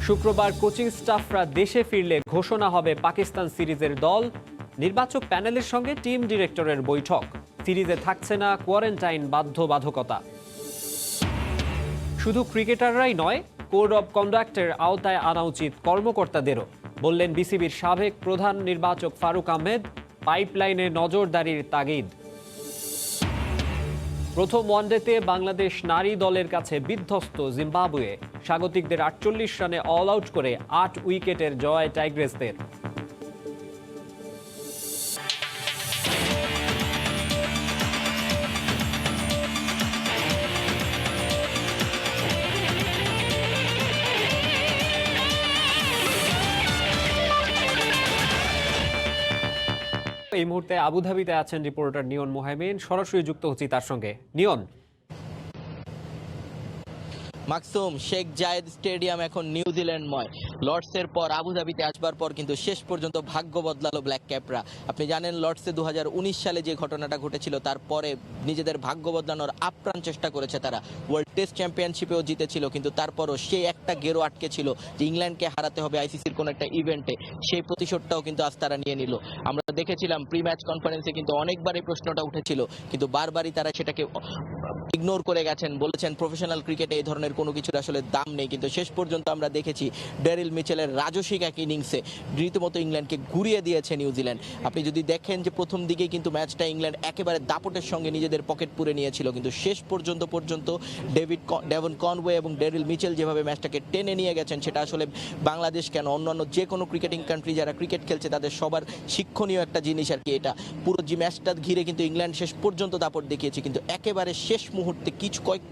শুক্রবার কোচিং স্টাফরা দেশে ফিরলে ঘোষণা হবে পাকিস্তান সিরিজের দল। নির্বাচক প্যানেলের সঙ্গে টিম ডিরেক্টরের বৈঠক। সিরিজে থাকছে না কোয়ারেন্টাইন বাধ্যবাধকতা। শুধু ক্রিকেটাররাই নয়, কোড অব কন্ডাক্টের আওতায় আনা উচিত কর্মকর্তাদেরও, বললেন বিসিবির সাবেক প্রধান নির্বাচক ফারুক আহমেদ। পাইপলাইনে নজরদারির তাগিদ। প্রথম ওয়ানডেতে বাংলাদেশ নারী দলের কাছে বিধ্বস্ত জিম্বাবুয়ে। স্বাগতিকদের ৪৮ রানে অল আউট করে ৮ উইকেটের জয় টাইগ্রেসদের। এই মুহূর্তে আবুধাবিতে আছেন রিপোর্টার নিয়ন মোহাইমিন। সরাসরি যুক্ত হচ্ছি তার সঙ্গে। নিয়ন, মাকসুম, শেখ জায়েদ স্টেডিয়াম এখন নিউজিল্যান্ডময়। লর্ডসের পর আবুধাবিতে আসবার পর কিন্তু শেষ পর্যন্ত ভাগ্য বদলালো ব্ল্যাক ক্যাপরা। আপনি জানেন লর্ডসে 2019 সালে যে ঘটনাটা ঘটেছিল, তারপরে নিজেদের ভাগ্য বদলানোর আপ্রাণ চেষ্টা করেছে তারা। ওয়ার্ল্ড টেস্ট চ্যাম্পিয়নশিপেও জিতেছিল, কিন্তু তারপরও সেই একটা গেরো আটকে ছিল যে ইংল্যান্ডকে হারাতে হবে আইসিসির কোনো একটা ইভেন্টে। সেই প্রতিশোধটাও কিন্তু আজ তারা নিয়ে নিল। আমরা দেখেছিলাম প্রি ম্যাচ কনফারেন্সে কিন্তু অনেকবার এই প্রশ্নটা উঠেছিল, কিন্তু বারবারই তারা সেটাকে ইগনোর করে গেছেন। বলেছেন প্রফেশনাল ক্রিকেটে এই ধরনের কোনো কিছুর আসলে দাম নেই। কিন্তু শেষ পর্যন্ত আমরা দেখেছি ড্যারিল মিচেলের রাজস্বিক এক ইনিংসে রীতিমতো ইংল্যান্ডকে ঘুরিয়ে দিয়েছে নিউজিল্যান্ড। আপনি যদি দেখেন যে প্রথম দিকেই কিন্তু ম্যাচটা ইংল্যান্ড একেবারে দাপটের সঙ্গে নিজেদের পকেট পুরে নিয়েছিল, কিন্তু শেষ পর্যন্ত ডেভন কনওয়ে এবং ড্যারিল মিচেল যেভাবে ম্যাচটাকে টেনে নিয়ে গেছেন, সেটা আসলে বাংলাদেশ কেন অন্যান্য যে কোনো ক্রিকেটিং কান্ট্রি যারা ক্রিকেট খেলছে তাদের সবার শিক্ষণীয় একটা জিনিস আর কি। এটা পুরো যে ম্যাচটা ঘিরে কিন্তু ইংল্যান্ড শেষ পর্যন্ত দাপট দেখিয়েছে, কিন্তু একেবারে শেষ মুহূর্তে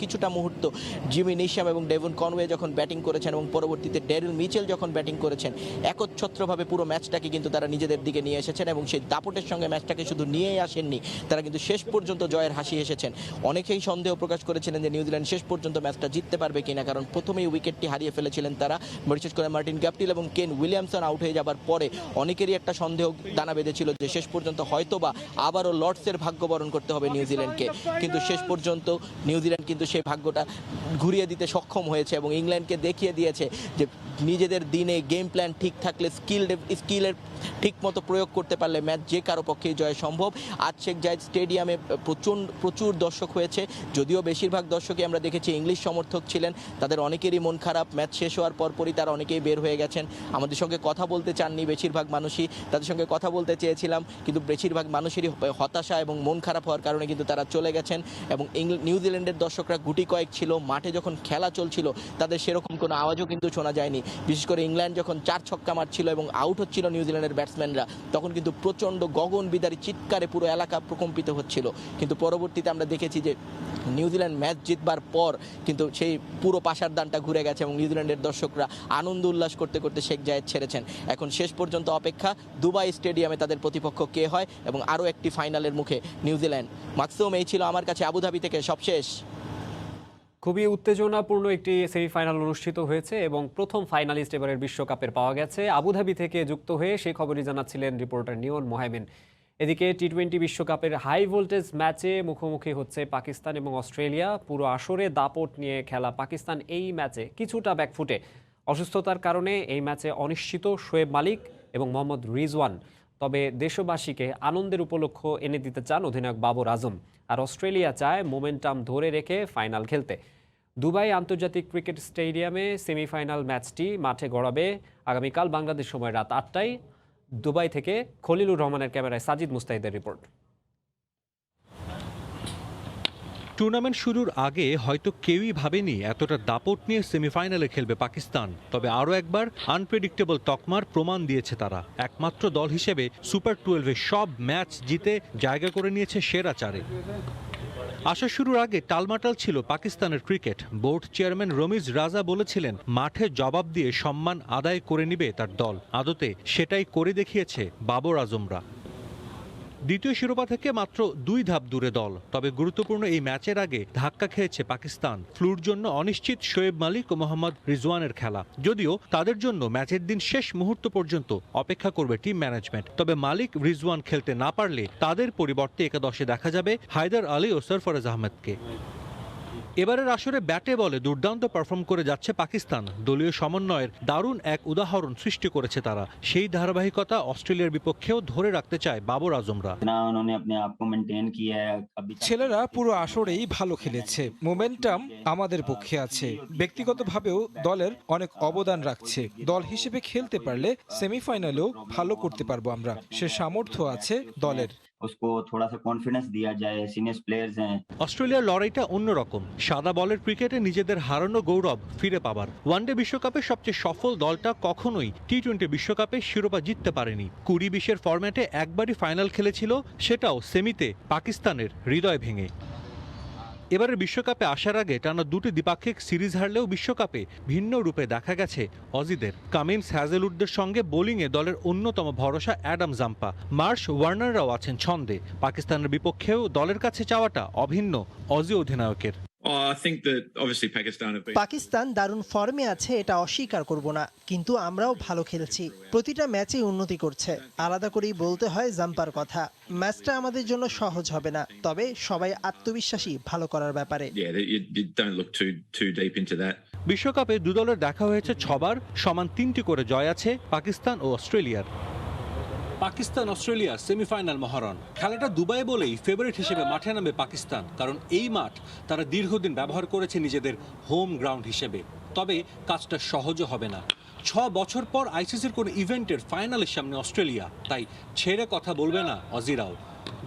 কিছুটা মুহূর্ত জিমি নিশাম এবং ডেভন কনওয়ে যখন ব্যাটিং করেছেন এবং পরবর্তীতে ড্যারিল মিচেল যখন ব্যাটিং করেছেন, একচ্ছত্রভাবে পুরো ম্যাচটাকে কিন্তু তারা নিজেদের দিকে নিয়ে এসেছেন এবং সেই দাপটের সঙ্গে ম্যাচটাকে শুধু নিয়েই আসেননি, তারা কিন্তু শেষ পর্যন্ত জয়ের হাসি এসেছেন। অনেকেই সন্দেহ প্রকাশ করেছিলেন যে নিউজিল্যান্ড শেষ পর্যন্ত ম্যাচটা জিততে পারবে কিনা, কারণ প্রথমেই উইকেটটি হারিয়ে ফেলেছিলেন তারা। বিশেষ করে মার্টিন গ্যাপটিল এবং কেন উইলিয়ামসন আউট হয়ে যাবার পরে অনেকেরই একটা সন্দেহ দানা বেঁধেছিল যে শেষ পর্যন্ত হয়তোবা আবারও লর্ডসের ভাগ্য বরণ করতে হবে নিউজিল্যান্ডকে। কিন্তু শেষ পর্যন্ত নিউজিল্যান্ড কিন্তু সেই ভাগ্যটা ঘুরিয়ে দিতে সক্ষম হয়েছে এবং ইংল্যান্ডকে দেখিয়ে দিয়েছে যে নিজেদের দিনে গেম প্ল্যান ঠিক থাকলে, স্কিলের ঠিক মতো প্রয়োগ করতে পারলে ম্যাচ যে কারো পক্ষেই জয় সম্ভব। আজ শেখ জায়েদ স্টেডিয়ামে প্রচুর দর্শক হয়েছে, যদিও বেশিরভাগ দর্শকই আমরা দেখেছি ইংলিশ সমর্থক ছিলেন। তাদের অনেকেরই মন খারাপ। ম্যাচ শেষ হওয়ার পরপরই তারা অনেকেই বের হয়ে গেছেন। আমাদের সঙ্গে কথা বলতে চাননি বেশিরভাগ মানুষই, তাদের সঙ্গে কথা বলতে চেয়েছিলাম, কিন্তু বেশিরভাগ মানুষেরই হতাশা এবং মন খারাপ হওয়ার কারণে কিন্তু তারা চলে গেছেন। এবং নিউজিল্যান্ডের দর্শকরা গুটি কয়েক ছিল। মাঠে যখন খেলা চলছিল তাদের সেরকম কোনো আওয়াজও কিন্তু শোনা যায়নি। বিশেষ করে ইংল্যান্ড যখন 4 ছক্কা মারছিল এবং আউট হচ্ছিল নিউজিল্যান্ডের ব্যাটসম্যানরা, তখন কিন্তু প্রচণ্ড গগন বিদারী চিৎকারে পুরো এলাকা প্রকম্পিত হচ্ছিল। কিন্তু পরবর্তীতে আমরা দেখেছি যে নিউজিল্যান্ড ম্যাচ জিতবার পর কিন্তু সেই পুরো পাশার দানটা ঘুরে গেছে এবং নিউজিল্যান্ডের দর্শকরা আনন্দ উল্লাস করতে করতে শেখ জায়েদ ছেড়েছেন। এখন শেষ পর্যন্ত অপেক্ষা দুবাই স্টেডিয়ামে তাদের প্রতিপক্ষ কে হয় এবং আরও একটি ফাইনালের মুখে নিউজিল্যান্ড। মাকসুম, এই ছিল আমার কাছে আবুধাবি থেকে সবশেষ। খুবই উত্তেজনাপূর্ণ একটি সেমিফাইনাল অনুষ্ঠিত হয়েছে এবং প্রথম ফাইনালিস্ট এবারের বিশ্বকাপের পাওয়া গেছে। আবুধাবি থেকে যুক্ত হয়ে সেই খবরই জানাচ্ছিলেন রিপোর্টার নিয়ন মোহাইমিন। এদিকে টি-20 বিশ্বকাপের হাই ভোল্টেজ ম্যাচে মুখোমুখি হচ্ছে পাকিস্তান এবং অস্ট্রেলিয়া। পুরো আসরে দাপট নিয়ে খেলা পাকিস্তান এই ম্যাচে কিছুটা ব্যাকফুটে। অসুস্থতার কারণে এই ম্যাচে অনিশ্চিত শোয়েব মালিক এবং মোহাম্মদ রিজওয়ান। তবে দেশবাসীকে আনন্দের উপলক্ষ এনে দিতে চান অধিনায়ক বাবর আজম। আর অস্ট্রেলিয়া চায় মোমেন্টাম ধরে রেখে ফাইনাল খেলতে। দুবাই আন্তর্জাতিক ক্রিকেট স্টেডিয়ামে সেমিফাইনাল ম্যাচটি মাঠে গড়াবে আগামীকাল বাংলাদেশ সময় রাত 8টায়। দুবাই থেকে খলিলুর রহমানের ক্যামেরায় সাজিদ মুস্তাহিদের রিপোর্ট। টুর্নামেন্ট শুরুর আগে হয়তো কেউই ভাবেনি এতটা দাপট নিয়ে সেমিফাইনালে খেলবে পাকিস্তান। তবে আরও একবার আনপ্রেডিক্টেবল তকমার প্রমাণ দিয়েছে তারা। একমাত্র দল হিসেবে সুপার 12-এ সব ম্যাচ জিতে জায়গা করে নিয়েছে সেরা 4-এ। আসর শুরুর আগে টালমাটাল ছিল পাকিস্তানের ক্রিকেট। বোর্ড চেয়ারম্যান রমিজ রাজা বলেছিলেন মাঠে জবাব দিয়ে সম্মান আদায় করে নিবে তার দল। আদতে সেটাই করে দেখিয়েছে বাবর আজমরা। দ্বিতীয় শিরোপা থেকে মাত্র 2 ধাপ দূরে দল। তবে গুরুত্বপূর্ণ এই ম্যাচের আগে ধাক্কা খেয়েছে পাকিস্তান। ফ্লুর জন্য অনিশ্চিত শোয়েব মালিক ও মোহাম্মদ রিজওয়ানের খেলা। যদিও তাদের জন্য ম্যাচের দিন শেষ মুহূর্ত পর্যন্ত অপেক্ষা করবে টিম ম্যানেজমেন্ট। তবে মালিক রিজওয়ান খেলতে না পারলে তাদের পরিবর্তে একাদশে দেখা যাবে হায়দার আলী ও সরফরাজ আহমেদকে। এবারের আসরে ব্যাটে বলে দুর্দান্ত পারফর্ম করে যাচ্ছে পাকিস্তান। দলীয় সমন্বয়ের দারুণ এক উদাহরণ সৃষ্টি করেছে তারা। সেই ধারাবাহিকতা অস্ট্রেলিয়ার বিপক্ষেও ধরে রাখতে চায় বাবর আজমরা। ছেলেরা পুরো আসরেই ভালো খেলেছে, মোমেন্টাম আমাদের পক্ষে আছে। ব্যক্তিগতভাবেও দলের অনেক অবদান রাখছে। দল হিসেবে খেলতে পারলে সেমিফাইনালেও ভালো করতে পারবো আমরা, সে সামর্থ্য আছে দলের। অস্ট্রেলিয়ার লড়াইটা অন্যরকম। সাদা বলের ক্রিকেটে নিজেদের হারানো গৌরব ফিরে পাবার। ওয়ানডে বিশ্বকাপের সবচেয়ে সফল দলটা কখনোই টি-20 বিশ্বকাপে শিরোপা জিততে পারেনি। 20-20 ফরম্যাটে একবারই ফাইনাল খেলেছিল, সেটাও সেমিতে পাকিস্তানের হৃদয় ভেঙে। এবারের বিশ্বকাপে আসার আগে টানা দুটি দ্বিপাক্ষিক সিরিজ হারলেও বিশ্বকাপে ভিন্ন রূপে দেখা গেছে অজিদের। কামিন্স, হ্যাজেলউডদের সঙ্গে বোলিংয়ে দলের অন্যতম ভরসা অ্যাডাম জাম্পা। মার্শ, ওয়ার্নাররাও আছেন ছন্দে। পাকিস্তানের বিপক্ষেও দলের কাছে চাওয়াটা অভিন্ন অজি অধিনায়কের। পাকিস্তান দারুণ ফর্মে আছে, এটা অস্বীকার করব না, কিন্তু আমরাও ভালো খেলছি, প্রতিটা ম্যাচেই উন্নতি করছে। আলাদা করেই বলতে হয় জাম্পার কথা। ম্যাচটা আমাদের জন্য সহজ হবে না, তবে সবাই আত্মবিশ্বাসী ভালো করার ব্যাপারে। বিশ্বকাপে দু দলের দেখা হয়েছে 6 বার, সমান 3টি করে জয় আছে পাকিস্তান ও অস্ট্রেলিয়ার। পাকিস্তান অস্ট্রেলিয়া সেমিফাইনাল মহরণ। খেলাটা দুবাই বলেই ফেভারিট হিসেবে মাঠে নামে পাকিস্তান, কারণ এই মাঠ তারা দীর্ঘদিন ব্যবহার করেছে নিজেদের হোম গ্রাউন্ড হিসেবে। তবে কাজটা সহজও হবে না। 6 বছর পর আইসিসির কোনো ইভেন্টের ফাইনালের সামনে অস্ট্রেলিয়া, তাই ছেড়ে কথা বলবে না অজিরাও।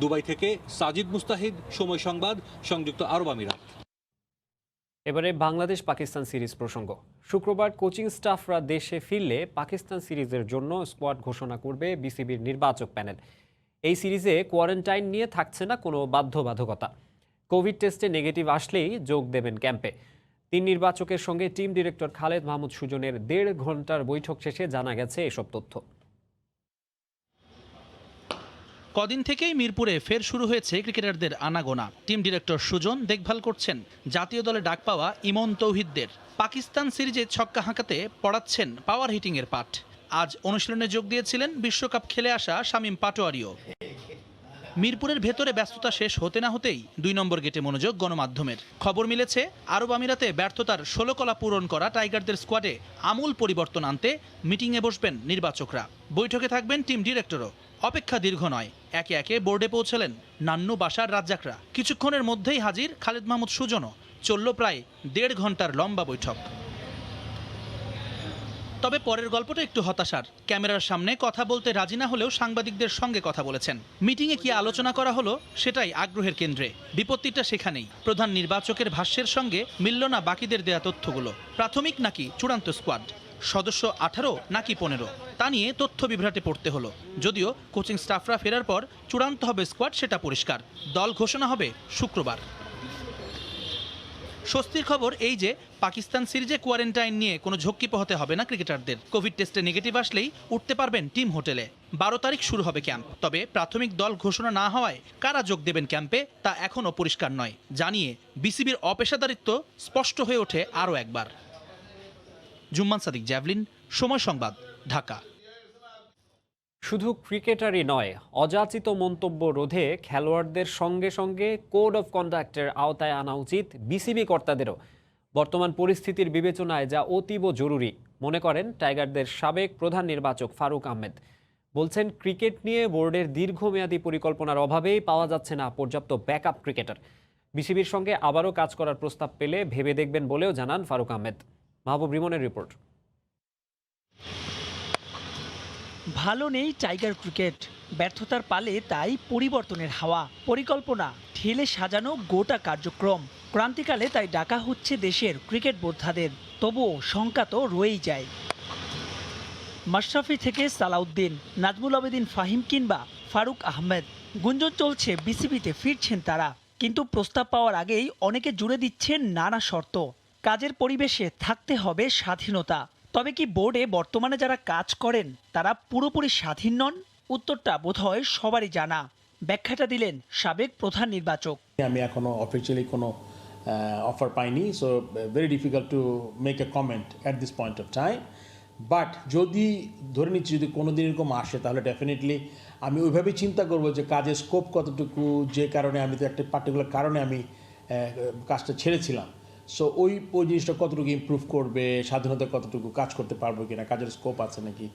দুবাই থেকে সাজিদ মুস্তাহিদ, সময় সংবাদ, সংযুক্ত আরব আমিরাত। এবারে বাংলাদেশ পাকিস্তান সিরিজ প্রসঙ্গ। শুক্রবার কোচিং স্টাফরা দেশে ফিরলে পাকিস্তান সিরিজের জন্য স্কোয়াড ঘোষণা করবে বিসিবির নির্বাচক প্যানেল। এই সিরিজে কোয়ারেন্টাইন নিয়ে থাকছে না কোনো বাধ্যবাধকতা। কোভিড টেস্টে নেগেটিভ আসলেই যোগ দেবেন ক্যাম্পে। 3 নির্বাচকের সঙ্গে টিম ডিরেক্টর খালেদ মাহমুদ সুজনের 1.5 ঘন্টার বৈঠক শেষে জানা গেছে এসব তথ্য। কদিন থেকেই মিরপুরে ফের শুরু হয়েছে ক্রিকেটারদের আনাগোনা। টিম ডিরেক্টর সুজন দেখভাল করছেন জাতীয় দলে ডাক পাওয়া ইমন তৌহিদদের। পাকিস্তান সিরিজে ছক্কা হাঁকাতে পড়াচ্ছেন পাওয়ার হিটিংয়ের পাঠ। আজ অনুশীলনে যোগ দিয়েছিলেন বিশ্বকাপ খেলে আসা শামীম পাটোয়ারিও। মিরপুরের ভেতরে ব্যস্ততা শেষ হতে না হতেই 2 নম্বর গেটে মনোযোগ গণমাধ্যমের। খবর মিলেছে আরব আমিরাতে ব্যর্থতার 16 কলা পূরণ করা টাইগারদের স্কোয়াডে আমূল পরিবর্তন আনতে মিটিংয়ে বসবেন নির্বাচকরা। বৈঠকে থাকবেন টিম ডিরেক্টরও। অপেক্ষা দীর্ঘ নয়, একে একে বোর্ডে পৌঁছলেন নান্নু, বাশার, রাজ্জাকরা। কিছুক্ষণের মধ্যেই হাজির খালেদ মাহমুদ সুজনও। চলল প্রায় 1.5 ঘন্টার লম্বা বৈঠক। তবে পরের গল্পটা একটু হতাশার। ক্যামেরার সামনে কথা বলতে রাজি না হলেও সাংবাদিকদের সঙ্গে কথা বলেছেন। মিটিংয়ে কি আলোচনা করা হলো সেটাই আগ্রহের কেন্দ্রে। বিপত্তিটা সেখানেই। প্রধান নির্বাচকের ভাষ্যের সঙ্গে মিলল না বাকিদের দেয়া তথ্যগুলো। প্রাথমিক নাকি চূড়ান্ত স্কোয়াড, সদস্য 18 নাকি 15, তা নিয়ে তথ্য বিভ্রাটে পড়তে হলো। যদিও কোচিং স্টাফরা ফেরার পর চূড়ান্ত হবে স্কোয়াড, সেটা পরিষ্কার। দল ঘোষণা হবে শুক্রবার। স্বস্তির খবর এই যে পাকিস্তান সিরিজে কোয়ারেন্টাইন নিয়ে কোনো ঝক্কি পোহাতে হবে না ক্রিকেটারদের। কোভিড টেস্টে নেগেটিভ আসলেই উঠতে পারবেন টিম হোটেলে। 12 তারিখ শুরু হবে ক্যাম্প। তবে প্রাথমিক দল ঘোষণা না হওয়ায় কারা যোগ দেবেন ক্যাম্পে তা এখনও পরিষ্কার নয়। জানিয়ে বিসিবির অপেশাদারিত্ব স্পষ্ট হয়ে ওঠে আরও একবার। জুম্মান সাদিক, জ্যাভলিন, সময় সংবাদ, ঢাকা। শুধু ক্রিকেটারই নয়, অযাচিত মন্তব্য রোধে খেলোয়াড়দের সঙ্গে সঙ্গে কোড অফ কন্ডাক্টের আওতায় আনা উচিত বিসিবি কর্তাদেরও। বর্তমান পরিস্থিতির বিবেচনায় যা অতীব জরুরি মনে করেন টাইগারদের সাবেক প্রধান নির্বাচক ফারুক আহমেদ। বলছেন, ক্রিকেট নিয়ে বোর্ডের দীর্ঘমেয়াদী পরিকল্পনার অভাবেই পাওয়া যাচ্ছে না পর্যাপ্ত ব্যাকআপ ক্রিকেটার। বিসিবির সঙ্গে আবারও কাজ করার প্রস্তাব পেলে ভেবে দেখবেন বলেও জানান ফারুক আহমেদ। মাহবুব রিমনের রিপোর্ট। ভালো নেই টাইগার ক্রিকেট, ব্যর্থতার পালে তাই পরিবর্তনের হাওয়া। পরিকল্পনা ঢেলে সাজানো গোটা কার্যক্রম। ক্রান্তিকালে তাই ডাকা হচ্ছে দেশের ক্রিকেট বোদ্ধাদের। তবুও শঙ্কা তো রয়েই যায়। মাশরাফি থেকে সালাউদ্দিন, নাজমুল আবেদিন ফাহিম কিংবা ফারুক আহমেদ, গুঞ্জন চলছে বিসিবিতে ফিরছেন তারা। কিন্তু প্রস্তাব পাওয়ার আগেই অনেকে জুড়ে দিচ্ছেন নানা শর্ত। কাজের পরিবেশে থাকতে হবে স্বাধীনতা। তবে কি বোর্ডে বর্তমানে যারা কাজ করেন তারা পুরোপুরি স্বাধীন নন? উত্তরটা বোধহয় সবারই জানা। ব্যাখ্যাটা দিলেন সাবেক প্রধান নির্বাচক। আমি এখনো অফিসিয়ালি কোনো অফার পাইনি, so very difficult to make a comment at this point of time. But যদি ধরে নিচ্ছি যদি কোনো দিন এরকম আসে, তাহলে ডেফিনেটলি আমি ওইভাবেই চিন্তা করবো যে কাজের স্কোপ কতটুকু, যে কারণে আমি তো একটা পার্টিকুলার কারণে আমি কাজটা ছেড়েছিলাম। সো ওই জিনিসটা কতটুকু ইমপ্রুভ করবে, স্বাধীনতা কতটুকু কাজ করতে পারবো কিনা, কাজের স্কোপ আছে নাকি,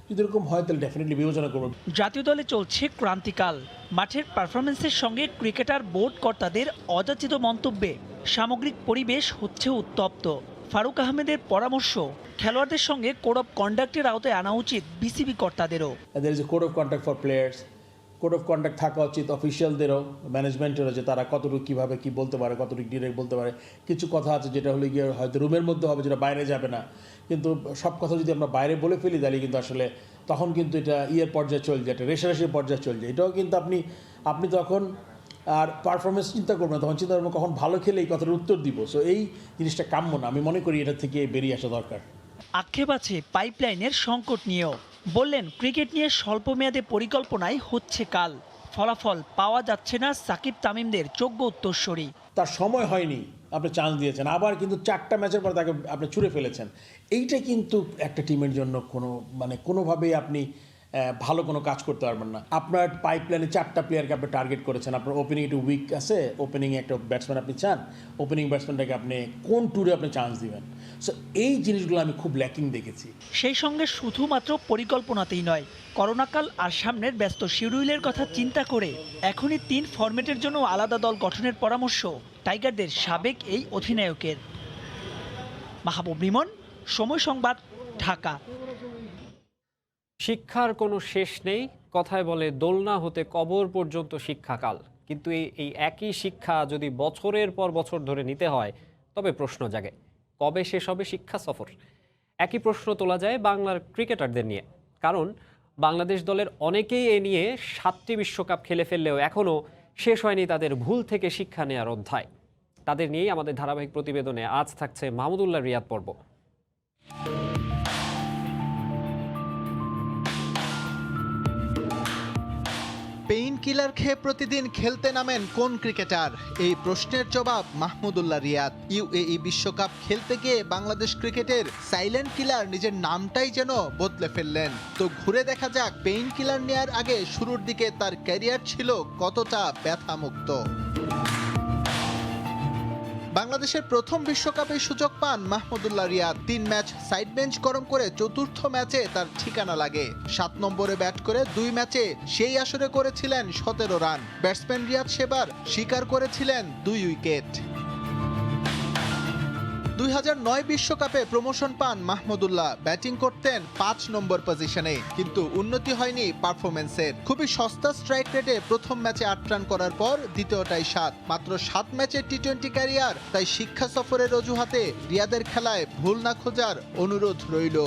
যদি এরকম হয় তাহলে ডেফিনেটলি বিবেচনা করবো। জাতীয় দলে চলছে ক্রান্তিকাল। মাঠের পারফরমেন্সের সঙ্গে ক্রিকেটার বোর্ড কর্তাদের অযাচিত মন্তব্যে সামগ্রিক পরিবেশ হচ্ছে উত্তপ্ত। ফারুক আহমেদের পরামর্শ, খেলোয়াড়দের সঙ্গে কোড অফ কন্ডাক্টের আওতায় আনা উচিত বিসিবি কর্তাদেরও। There is a code of conduct for players, code of conduct থাকা উচিত অফিসিয়ালদেরও, ম্যানেজমেন্টেরও, যে তারা কতটুকু কীভাবে কী বলতে পারে, কতটুকু ডিরেক্ট বলতে পারে। কিছু কথা আছে যেটা হলে গিয়ে হয়তো রুমের মধ্যে হবে, যেটা বাইরে যাবে না, কিন্তু সব কথা যদি আমরা বাইরে বলে ফেলি তাহলে কিন্তু আসলে তখন কিন্তু এটা পর্যায়ে চলে যায়, এটা রেশারেশির পর্যায়ে চলে যায়। এটাও কিন্তু আপনি তখন আর পারফরমেন্স চিন্তা করবেন না, তখন চিন্তা করবেন কখন ভালো খেলে এই কথার উত্তর দিব। সো এই জিনিসটা কাম্য না, আমি মনে করি এটা থেকে বেরিয়ে আসা দরকার। আক্ষেপ আছে পাইপলাইনের সংকট নিয়েও। বললেন, ক্রিকেট নিয়ে স্বল্প মেয়াদে পরিকল্পনাই হচ্ছে কাল, ফলাফল পাওয়া যাচ্ছে না সাকিব তামিমদের যোগ্য উত্তরসূরি। তার সময় হয়নি, আপনি চান্স দিয়েছেন, আবার কিন্তু 4টা ম্যাচের পর তাকে আপনি ছুঁড়ে ফেলেছেন। এইটা কিন্তু একটা টিমের জন্য কোনোভাবেই আপনি ভালো কোনো কাজ করতে পারবেন না। আপনার পাইপলাইনে 4টা প্লেয়ারকে আপনি টার্গেট করেছেন, আপনার ওপেনিং একটু উইক আছে, ওপেনিংয়ে একটা ব্যাটসম্যান আপনি চান, ওপেনিং ব্যাটসম্যানটাকে আপনি কোন ট্যুরে আপনি চান্স দিবেন। সো এই জিনিসগুলো আমি খুব ল্যাকিং দেখেছি। সেই সঙ্গে শুধুমাত্র পরিকল্পনাতেই নয়, করোনাকাল আর সামনের ব্যস্ত শিডিউলের কথা চিন্তা করে এখনই 3 ফরম্যাটের জন্য আলাদা দল গঠনের পরামর্শ টাইগারদের সাবেক এই অধিনায়কের। মাহবুব রিমন, সময় সংবাদ, ঢাকা। শিক্ষার কোনো শেষ নেই, কথায় বলে দোলনা হতে কবর পর্যন্ত শিক্ষাকাল। কিন্তু এই একই শিক্ষা যদি বছরের পর বছর ধরে নিতে হয়, তবে প্রশ্ন জাগে, কবে শেষ হবে শিক্ষা সফর? একই প্রশ্ন তোলা যায় বাংলার ক্রিকেটারদের নিয়ে। কারণ বাংলাদেশ দলের অনেকেই এ নিয়ে 7টি বিশ্বকাপ খেলে ফেললেও এখনও শেষ হয়নি তাদের ভুল থেকে শিক্ষা নেওয়ার অধ্যায়। তাদের নিয়েই আমাদের ধারাবাহিক প্রতিবেদনে আজ থাকছে মাহমুদুল্লাহ রিয়াদ পর্ব। পেইন কিলার খেয়ে প্রতিদিন খেলতে নামেন কোন ক্রিকেটার? এই প্রশ্নের জবাব মাহমুদুল্লাহ রিয়াদ। ইউএই বিশ্বকাপ খেলতে গিয়ে বাংলাদেশ ক্রিকেটের সাইলেন্ট কিলার নিজের নামটাই যেন বদলে ফেললেন। তো ঘুরে দেখা যাক পেইন কিলার নেয়ার আগে শুরুর দিকে তার ক্যারিয়ার ছিল কতটা ব্যথামুক্ত। বাংলাদেশের প্রথম বিশ্বকাপে সুযোগ পান Mahmudullah Riyad. 3 match side bench গরম করে চতুর্থ ম্যাচে তার ঠিকানা লাগে। 7 নম্বরে ব্যাট করে 2 ম্যাচে সেই আসরে করেছিলেন 17 রান। ব্যাটসম্যান রিয়াদ সেবার শিকার করেছিলেন 2 উইকেট। 2009 বিশ্বকাপে প্রমোশন পান মাহমুদুল্লাহ। ব্যাটিং করতেন 5 নম্বর পজিশনে, কিন্তু উন্নতি হয়নি পারফরমেন্সের। খুবই সস্তা স্ট্রাইক রেটে প্রথম ম্যাচে 8 রান করার পর দ্বিতীয়টাই 7। মাত্র 7 ম্যাচের টি-20 ক্যারিয়ার, তাই শিক্ষা সফরের অজুহাতে রিয়াদের খেলায় ভুল না খোঁজার অনুরোধ রইল।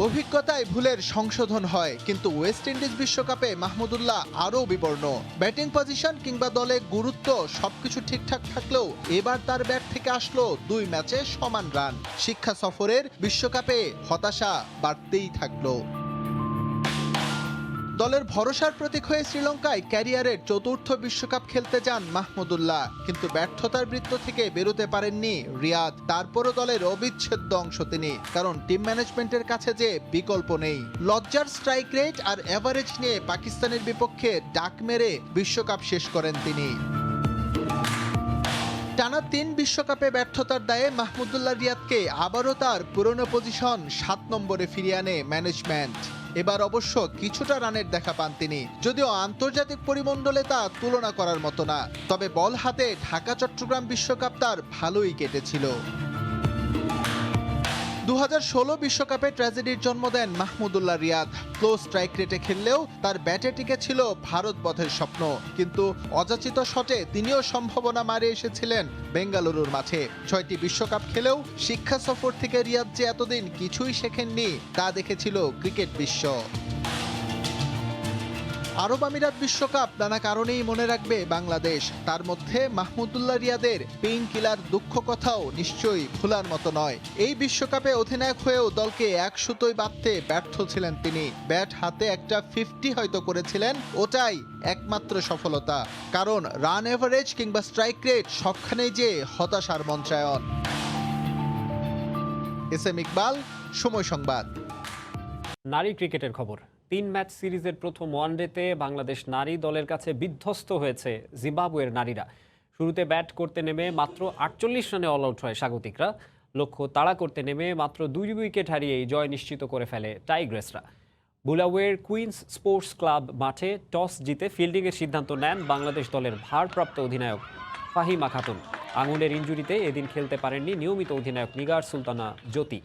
অভিজ্ঞতায় ভুলের সংশোধন হয়, কিন্তু ওয়েস্ট ইন্ডিজ বিশ্বকাপে মাহমুদুল্লাহ আরও বিবর্ণ। ব্যাটিং পজিশন কিংবা দলে গুরুত্ব সবকিছু ঠিকঠাক থাকলেও এবার তার ব্যাট থেকে আসলো 2 ম্যাচে সমান রান। শিক্ষা সফরের বিশ্বকাপে হতাশা বাড়তেই থাকলো। দলের ভরসার প্রতীক হয়ে শ্রীলঙ্কায় ক্যারিয়ারের 4র্থ বিশ্বকাপ খেলতে যান মাহমুদুল্লাহ, কিন্তু ব্যর্থতার বৃত্ত থেকে বেরোতে পারেননি রিয়াদ। তারপরও দলের অবিচ্ছেদ্য অংশ তিনি, কারণ টিম ম্যানেজমেন্টের কাছে যে বিকল্প নেই। লজ্জার স্ট্রাইক রেট আর এভারেজ নিয়ে পাকিস্তানের বিপক্ষে ডাক মেরে বিশ্বকাপ শেষ করেন তিনি। টানা 3 বিশ্বকাপে ব্যর্থতার দায়ে মাহমুদুল্লাহ রিয়াদকে আবারও তার পুরনো পজিশন 7 নম্বরে ফিরিয়ে আনে ম্যানেজমেন্ট। এবার অবশ্য কিছুটা রানের দেখা পান তিনি, যদিও আন্তর্জাতিক পরিমণ্ডলে তা তুলনা করার মতো না। তবে বল হাতে ঢাকা চট্টগ্রাম বিশ্বকাপ তার ভালোই কেটেছিল। 2016 বিশ্বকাপে ট্র্যাজেডির জন্ম দেন মাহমুদুল্লাহ রিয়াদ। স্লো স্ট্রাইক রেটে খেললেও তার ব্যাটে টিকে ছিল ভারত বধের স্বপ্ন, কিন্তু অযাচিত শটে তিনিও সম্ভাবনা মারে এসেছিলেন বেঙ্গালুরুর মাঠে। 6টি বিশ্বকাপ খেলেও শিক্ষা সফর থেকে রিয়াদ যে এতদিন কিছুই শেখেননি তা দেখেছিল ক্রিকেট বিশ্ব। আরব আমিরাত বিশ্বকাপ নানা কারণেই মনে রাখবে বাংলাদেশ। তার মধ্যে মাহমুদুল্লাহ রিয়াদের পেইন কিলার দুঃখ কথাও নিশ্চয়ই ভোলার মতো নয়। এই বিশ্বকাপে অধিনায়ক হয়েও দলকে এক সুতোয় বাঁধতে ব্যর্থ ছিলেন তিনি। ব্যাট হাতে একটা 50 হয়তো করেছিলেন, ওটাই একমাত্র সফলতা। কারণ রান এভারেজ কিংবা স্ট্রাইক রেট সবখানেই যে হতাশার মন্ত্রায়ন। এসএম ইকবাল, সময় সংবাদ। নারী ক্রিকেটের খবর। 3 ম্যাচ সিরিজের প্রথম ওয়ানডেতে বাংলাদেশ নারী দলের কাছে বিধ্বস্ত হয়েছে জিম্বাবুয়ের নারীরা। শুরুতে ব্যাট করতে নেমে মাত্র 48 রানে অল আউট হয় স্বাগতিকরা। লক্ষ্য তাড়া করতে নেমে মাত্র 2 উইকেট হারিয়েই জয় নিশ্চিত করে ফেলে টাইগ্রেসরা। বুলাওয়ের কুইন্স স্পোর্টস ক্লাব মাঠে টস জিতে ফিল্ডিংয়ের সিদ্ধান্ত নেন বাংলাদেশ দলের ভারপ্রাপ্ত অধিনায়ক ফাহিমা খাতুন। আঙুলের ইনজুরিতে এদিন খেলতে পারেননি নিয়মিত অধিনায়ক নিগার সুলতানা জ্যোতি।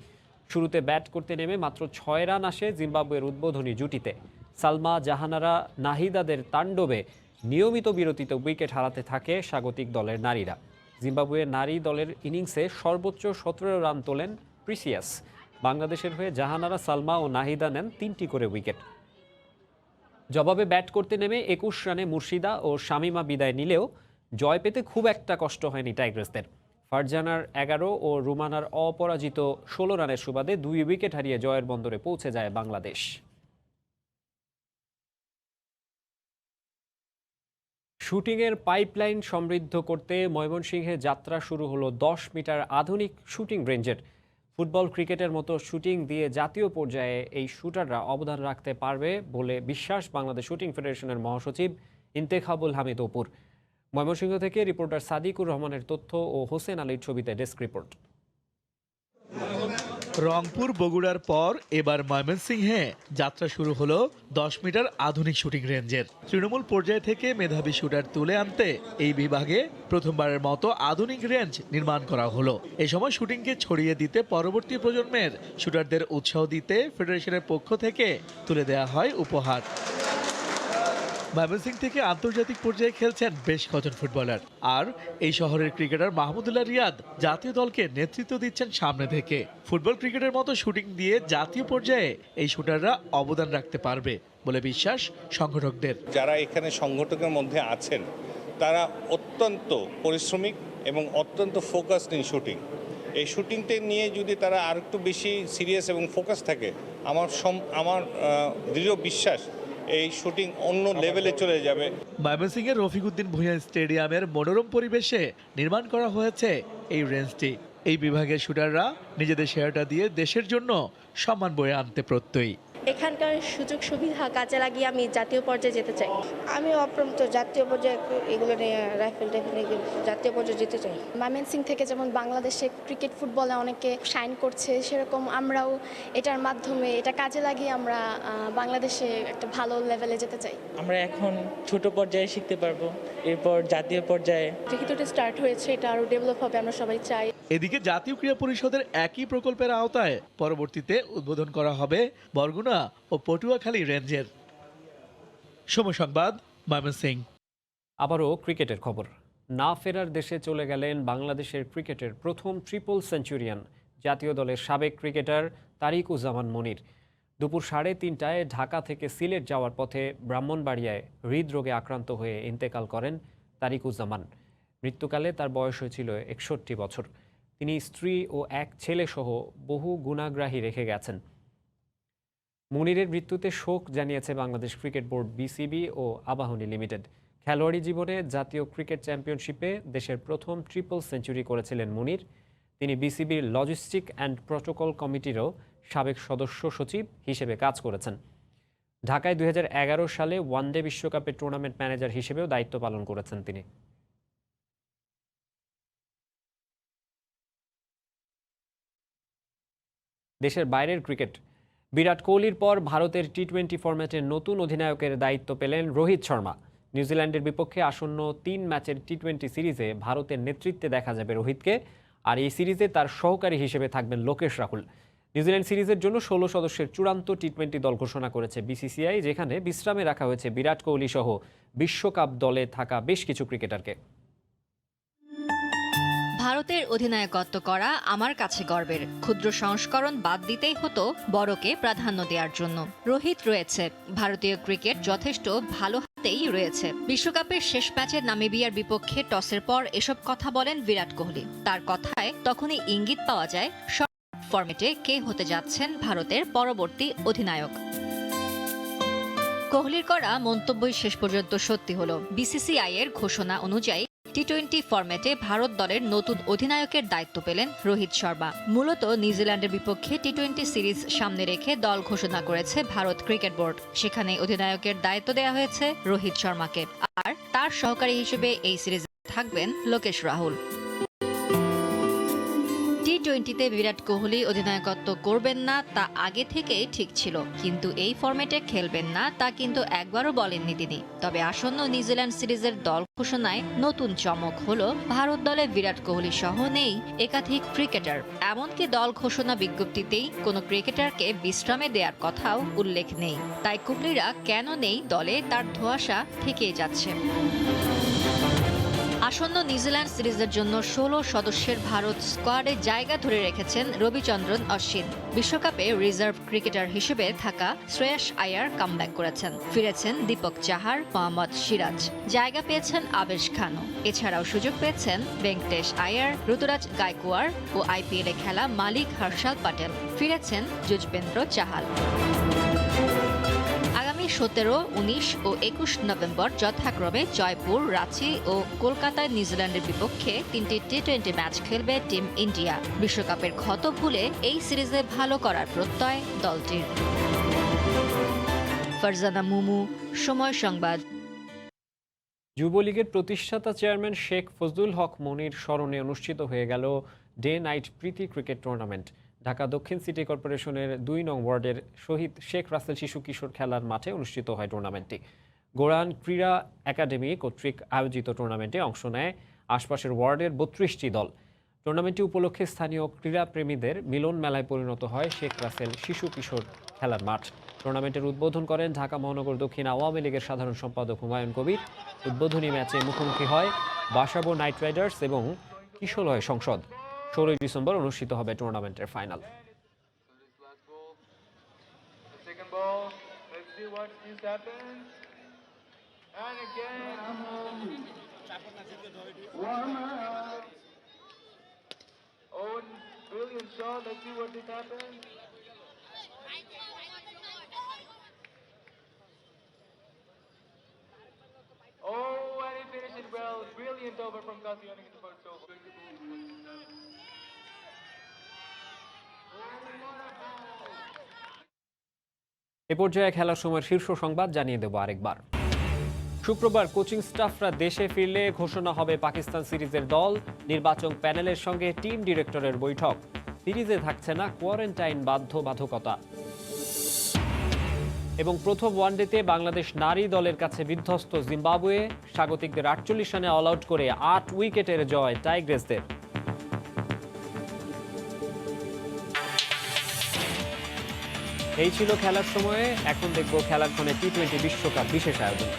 শুরুতে ব্যাট করতে নেমে মাত্র 6 রান আসে জিম্বাবুয়ের উদ্বোধনী জুটিতে। সালমা জাহানারা নাহিদাদের তাণ্ডবে নিয়মিত বিরতিতে উইকেট হারাতে থাকে স্বাগতিক দলের নারীরা। জিম্বাবুয়ের নারী দলের ইনিংসে সর্বোচ্চ 17 রান তোলেন প্রিসিয়াস। বাংলাদেশের হয়ে জাহানারা, সালমা ও নাহিদা নেন 3টি করে উইকেট। জবাবে ব্যাট করতে নেমে 21 রানে মুর্শিদা ও শামিমা বিদায় নিলেও জয় পেতে খুব একটা কষ্ট হয়নি টাইগ্রেসদের। ফারজানার 11 ও রুমানার অপরাজিত 16 রানের সুবাদে 2 উইকেট হারিয়ে জয়ের বন্দরে পৌঁছে যায় বাংলাদেশ। শুটিংয়ের পাইপলাইন সমৃদ্ধ করতে ময়মনসিংহে যাত্রা শুরু হলো 10 মিটার আধুনিক শুটিং রেঞ্জের। ফুটবল, ক্রিকেটের মতো শুটিং দিয়ে জাতীয় পর্যায়ে এই শুটাররা অবদান রাখতে পারবে বলে বিশ্বাস বাংলাদেশ শুটিং ফেডারেশনের মহাসচিব ইন্তেখাবুল হামিদ অপুর। ময়মনসিংহ থেকে রিপোর্টার সাদিকুর রহমানের তথ্য ও হোসেন আলীর ছবিতে ডেস্ক রিপোর্ট। রংপুর, বগুড়ার পর এবার ময়মনসিংহে যাত্রা শুরু হলো 10 মিটার আধুনিক শুটিং রেঞ্জের। তৃণমূল পর্যায় থেকে মেধাবী শুটার তুলে আনতে এই বিভাগে প্রথমবারের মতো আধুনিক রেঞ্জ নির্মাণ করা হলো। এ সময় শুটিংকে ছড়িয়ে দিতে পরবর্তী প্রজন্মের শুটারদের উৎসাহ দিতে ফেডারেশনের পক্ষ থেকে তুলে দেওয়া হয় উপহার। ময়মনসিংহ থেকে আন্তর্জাতিক পর্যায়ে খেলছেন বেশ কজন ফুটবলার, আর এই শহরের ক্রিকেটার মাহমুদুল্লাহ রিয়াদ জাতীয় দলকে নেতৃত্ব দিচ্ছেন সামনে থেকে। ফুটবল, ক্রিকেটের মতো শুটিং দিয়ে জাতীয় পর্যায়ে এই শুটাররা অবদান রাখতে পারবে বলে বিশ্বাস সংগঠকদের। যারা এখানে সংগঠকের মধ্যে আছেন তারা অত্যন্ত পরিশ্রমিক এবং অত্যন্ত ফোকাসড ইন শুটিং। এই শুটিংটা নিয়ে যদি তারা আর একটু বেশি সিরিয়াস এবং ফোকাস থাকে, আমার দৃঢ় বিশ্বাস এই শুটিং অন্য লেভেলে চলে যাবে। ময়মনসিংহের রফিকুদ্দিন ভূঁইয়া স্টেডিয়ামের মনোরম পরিবেশে নির্মাণ করা হয়েছে এই রেঞ্জটি। এই বিভাগের শুটাররা নিজেদের শেয়ারটা দিয়ে দেশের জন্য সম্মান বয়ে আনতে প্রত্যয়ী। এখানকার সুযোগ সুবিধা কাজে লাগিয়ে আমি জাতীয় পর্যায়ে যেতে চাই। আমি অপ্রমত্ত জাতীয় পর্যায়ে এগুলো নিয়ে রাইফেল জাতীয় পর্যায়ে যেতে চাই। ময়মনসিংহ থেকে যেমন বাংলাদেশে ক্রিকেট, ফুটবলে অনেকে শাইন করছে, সেরকম আমরাও এটার মাধ্যমে এটা কাজে লাগিয়ে আমরা বাংলাদেশে একটা ভালো লেভেলে যেতে চাই। আমরা এখন ছোট পর্যায়ে শিখতে পারবো, এরপর জাতীয় পর্যায়ে। যেহেতু এটা স্টার্ট হয়েছে, এটা আরও ডেভেলপ হবে, আমরা সবাই চাই। এদিকে জাতীয় ক্রীড়া পরিষদের একই প্রকল্পের আওতায় পরবর্তীতে উদ্বোধন করা হবে বরগুনা ও পটুয়াখালী রেঞ্জের। সময় সংবাদ, ময়মনসিংহ। আবারও ক্রিকেটের খবর। না ফেরার দেশে চলে গেলেন বাংলাদেশের ক্রিকেটের প্রথম ট্রিপল সেঞ্চুরিয়ান জাতীয় দলের সাবেক ক্রিকেটার তারিকুজ্জামান মনির। দুপুর 3:30টায় ঢাকা থেকে সিলেট যাওয়ার পথে ব্রাহ্মণবাড়িয়ায় হৃদরোগে আক্রান্ত হয়ে ইন্তেকাল করেন তারিকুজ্জামান। মৃত্যুকালে তার বয়স হয়েছিল 61 বছর। তিনি স্ত্রী ও এক ছেলেসহ বহু গুণাগ্রাহী রেখে গেছেন। মনিরের মৃত্যুতে শোক জানিয়েছে বাংলাদেশ ক্রিকেট বোর্ড, বিসিবি ও আবাহনী লিমিটেড। খেলোয়াড়ি জীবনে জাতীয় ক্রিকেট চ্যাম্পিয়নশিপে দেশের প্রথম ট্রিপল সেঞ্চুরি করেছিলেন মনির। তিনি বিসিবির লজিস্টিক অ্যান্ড প্রটোকল কমিটিরও সাবেক সদস্য সচিব হিসেবে কাজ করেছেন। ঢাকায় 2011 সালে ওয়ানডে বিশ্বকাপের টুর্নামেন্ট ম্যানেজার হিসেবেও দায়িত্ব পালন করেছেন তিনি। দেশের বাইরের ক্রিকেট। বিরাট কোহলির পর ভারতের টি-20 ফরম্যাটের নতুন অধিনায়কের দায়িত্ব পেলেন রোহিত শর্মা। নিউজিল্যান্ডের বিপক্ষে আসন্ন 3 ম্যাচের টি-20 সিরিজে ভারতের নেতৃত্বে দেখা যাবে রোহিতকে, আর এই সিরিজে তার সহকারী হিসেবে থাকবেন লোকেশ রাহুল। নিউজিল্যান্ড সিরিজের জন্য 16 সদস্যের চূড়ান্ত টি-20 দল ঘোষণা করেছে বিসিসিআই, যেখানে বিশ্রামে রাখা হয়েছে বিরাট কোহলি সহ বিশ্বকাপ দলে থাকা বেশ কিছু ক্রিকেটারকে। ভারতের অধিনায়কত্ব করা আমার কাছে গর্বের। ক্ষুদ্র সংস্করণ বাদ দিতেই হতো বড়কে প্রাধান্য দেওয়ার জন্য। রোহিত রয়েছে, ভারতীয় ক্রিকেট যথেষ্ট ভালো হাতেই রয়েছে। বিশ্বকাপের শেষ ম্যাচে নামিবিয়ার বিপক্ষে টসের পর এসব কথা বলেন বিরাট কোহলি। তার কথায় তখনই ইঙ্গিত পাওয়া যায় শর্ট ফরম্যাটে কে হতে যাচ্ছেন ভারতের পরবর্তী অধিনায়ক। কোহলির করা মন্তব্যই শেষ পর্যন্ত সত্যি হলো। বিসিসিআই এর ঘোষণা অনুযায়ী টি-20 ফরম্যাটে ভারত দলের নতুন অধিনায়কের দায়িত্ব পেলেন রোহিত শর্মা। মূলত নিউজিল্যান্ডের বিপক্ষে টি-20 সিরিজ সামনে রেখে দল ঘোষণা করেছে ভারত ক্রিকেট বোর্ড। সেখানে অধিনায়কের দায়িত্ব দেওয়া হয়েছে রোহিত শর্মাকে, আর তার সহকারী হিসেবে এই সিরিজ থাকবেন লোকেশ রাহুল। টি-20তে বিরাট কোহলি অধিনায়কত্ব করবেন না তা আগে থেকেই ঠিক ছিল, কিন্তু এই ফরম্যাটে খেলবেন না তা কিন্তু একবারও বলেননি তিনি। তবে আসন্ন নিউজিল্যান্ড সিরিজের দল ঘোষণায় নতুন চমক হলো ভারত দলে বিরাট কোহলি সহ নেই একাধিক ক্রিকেটার। এমনকি দল ঘোষণা বিজ্ঞপ্তিতেই কোনো ক্রিকেটারকে বিশ্রামে দেওয়ার কথাও উল্লেখ নেই। তাই কোহলিরা কেন নেই দলে তার ধোঁয়াশা থেকেই যাচ্ছে। আসন্ন নিউজিল্যান্ড সিরিজের জন্য 16 সদস্যের ভারত স্কোয়াডে জায়গা ধরে রেখেছেন রবিচন্দ্রন অশ্বিন। বিশ্বকাপে রিজার্ভ ক্রিকেটার হিসেবে থাকা শ্রেয়াস আয়ার কামব্যাক করেছেন। ফিরেছেন দীপক চাহার, মোহাম্মদ সিরাজ। জায়গা পেয়েছেন আবেশ খানও। এছাড়াও সুযোগ পেয়েছেন ভেঙ্কটেশ আয়ার, ঋতুরাজ গায়কোয়াড় ও আইপিএলে খেলা মালিক হর্ষাল প্যাটেল। ফিরেছেন যুজবেন্দ্র চাহাল। 17, 19 ও 21 নভেম্বর যথাক্রমে জয়পুর, রাঁচি ও কলকাতায় নিউজিল্যান্ডের বিপক্ষে 3টি টি-20 ম্যাচ খেলবে টিম ইন্ডিয়া। বিশ্বকাপের ক্ষত ভুলে এই সিরিজে ভালো করার প্রত্যয় দলটির। ফারজানা মুমু, সময় সংবাদ। যুবলীগের প্রতিষ্ঠাতা চেয়ারম্যান শেখ ফজলুল হক মনির স্মরণে অনুষ্ঠিত হয়ে গেল ডে নাইট প্রীতি ক্রিকেট টুর্নামেন্ট। ঢাকা দক্ষিণ সিটি কর্পোরেশনের 2 নং ওয়ার্ডের শহীদ শেখ রাসেল শিশু কিশোর খেলার মাঠে অনুষ্ঠিত হয় টুর্নামেন্টটি। গোরান ক্রীড়া একাডেমি কর্তৃক আয়োজিত টুর্নামেন্টে অংশ নেয় আশপাশের ওয়ার্ডের 32টি দল। টুর্নামেন্টটি উপলক্ষে স্থানীয় ক্রীড়াপ্রেমীদের মিলন মেলায় পরিণত হয় শেখ রাসেল শিশু কিশোর খেলার মাঠ। টুর্নামেন্টের উদ্বোধন করেন ঢাকা মহানগর দক্ষিণ আওয়ামী লীগের সাধারণ সম্পাদক হুমায়ুন কবির। উদ্বোধনী ম্যাচে মুখোমুখি হয় বাসাবো নাইট রাইডার্স এবং কিশোরলয় সংসদ। 16 ডিসেম্বর অনুষ্ঠিত হবে টুর্নামেন্টের ফাইনাল। এ পর্যায়ে খেলার সময় শীর্ষ সংবাদ জানিয়ে দেব আরেকবার। শুক্রবার কোচিং স্টাফরা দেশে ফিরলে ঘোষণা হবে পাকিস্তান সিরিজের দল। নির্বাচক প্যানেলের সঙ্গে টিম ডিরেক্টরের বৈঠক। সিরিজে থাকছে না কোয়ারেন্টাইন বাধ্যবাধকতা। এবং প্রথম ওয়ানডেতে বাংলাদেশ নারী দলের কাছে বিধ্বস্ত জিম্বাবুয়ে। স্বাগতিকদের 48 রানে অল আউট করে 8 উইকেটের জয় টাইগ্রেসদের। এই ছিল খেলার সময়ে। এখন দেখব খেলার ক্ষণে টি-20 বিশ্বকাপ বিশেষ আয়োজন।